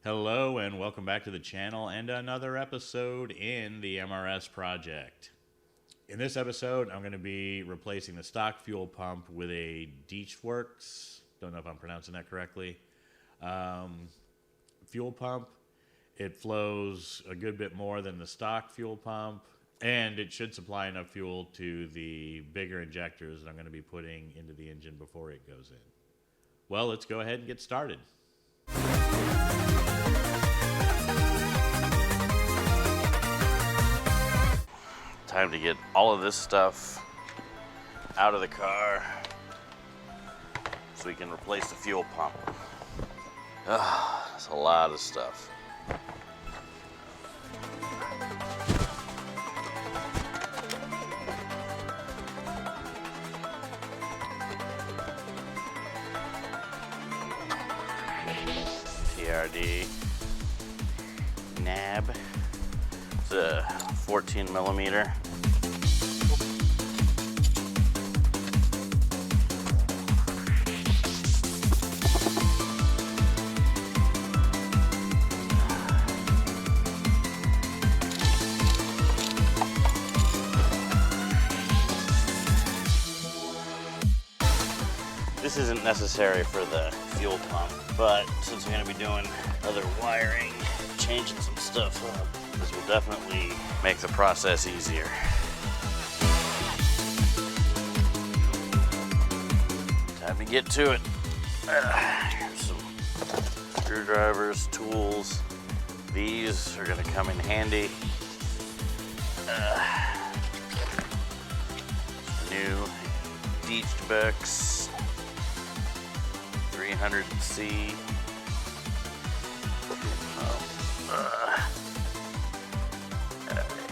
Hello and welcome back to the channel and another episode in the MRS project. In this episode, I'm going to be replacing the stock fuel pump with a Deatschwerks, don't know if I'm pronouncing that correctly, fuel pump. It flows a good bit more than the stock fuel pump, and it should supply enough fuel to the bigger injectors that I'm going to be putting into the engine before it goes in. Well, let's go ahead and get started. Time to get all of this stuff out of the car so we can replace the fuel pump. That's a lot of stuff. TRD nab. It's a 14 millimeter. This isn't necessary for the fuel pump, but since we're going to be doing other wiring, changing some stuff up, this will definitely make the process easier. Time to get to it. Here's some screwdrivers, tools. These are going to come in handy. New Deatschwerks DW300C.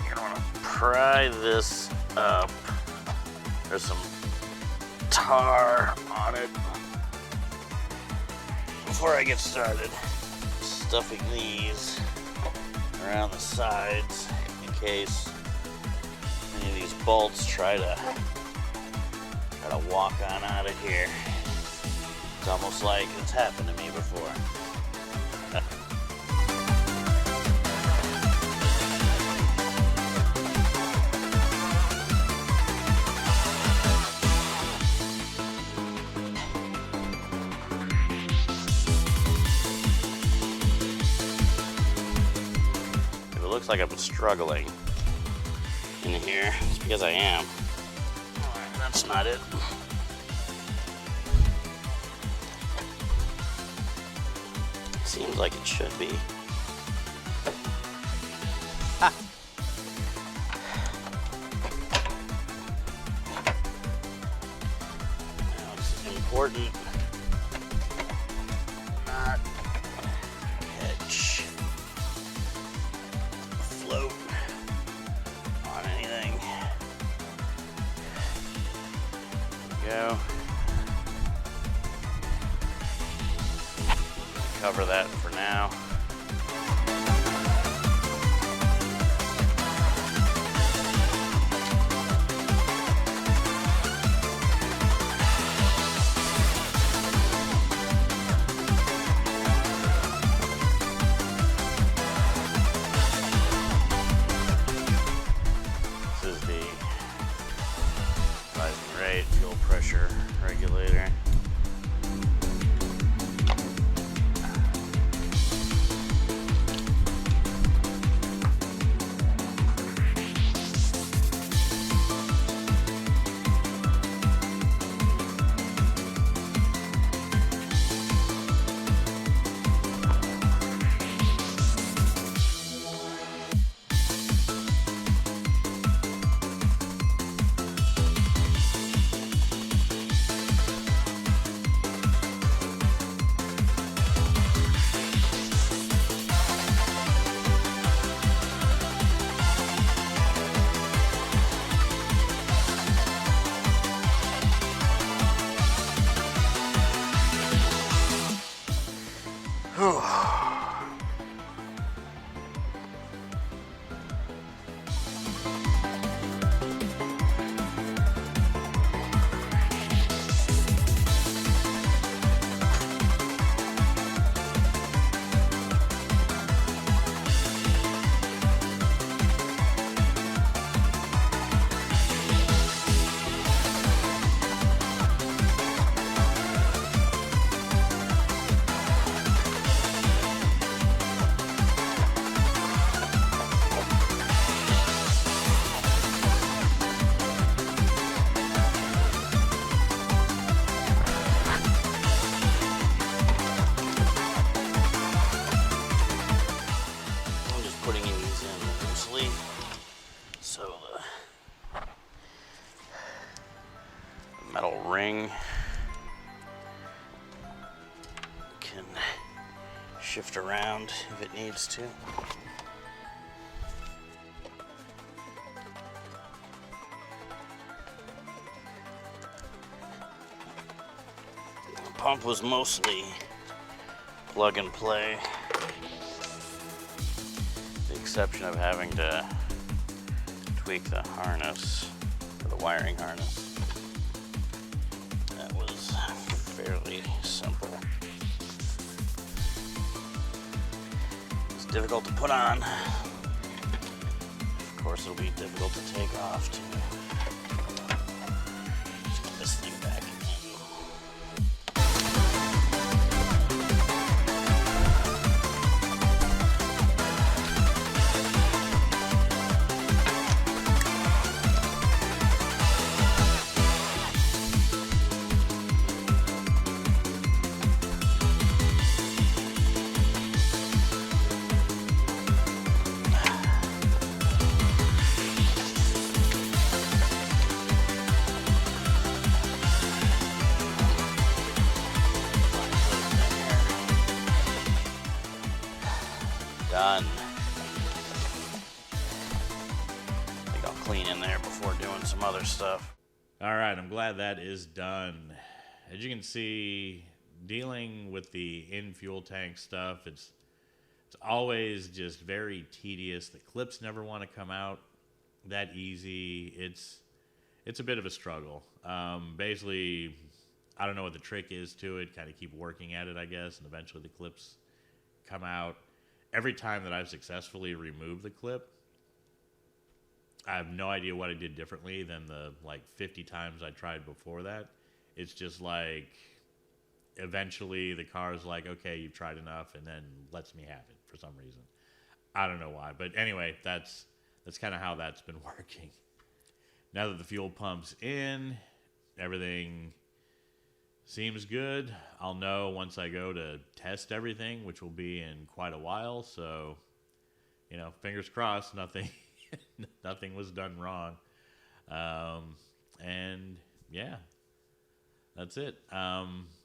You're gonna pry this up. There's some tar on it. Before I get started, stuffing these around the sides in case any of these bolts try to walk on out of here. It's almost like it's happened to me before. If it looks like I'm struggling in here, it's because I am. Alright, that's not it. Seems like it should be. Ah. Now it's important not catch, float on anything. There we go. Cover that for now. This is the rising rate fuel pressure regulator. shift around if it needs to. The pump was mostly plug and play, with the exception of having to tweak the harness, or the wiring harness. That was fairly simple. It's difficult to put on. Of course, it'll be difficult to take off too. Let's get this thing back in. Done. I think I'll clean in there before doing some other stuff. All right, I'm glad that is done. As you can see, dealing with the in-fuel tank stuff, it's always just very tedious. The clips never want to come out that easy. It's a bit of a struggle. Basically, I don't know what the trick is to it. Kind of keep working at it, I guess, and eventually the clips come out. Every time that I've successfully removed the clip, I have no idea what I did differently than the like 50 times I tried before that. It's just like eventually the car's like, okay, you've tried enough, and then lets me have it for some reason. I don't know why, but anyway, that's kind of how that's been working. Now that the fuel pump's in, everything seems good. I'll know once I go to test everything, which will be in quite a while. So, you know, fingers crossed, nothing was done wrong. And yeah, that's it.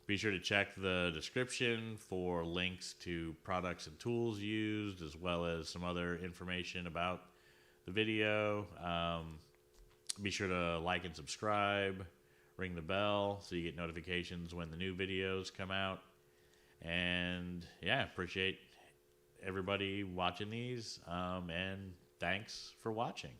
Be sure to check the description for links to products and tools used, as well as some other information about the video. Be sure to like and subscribe. Ring the bell so you get notifications when the new videos come out. And yeah, appreciate everybody watching these. And thanks for watching.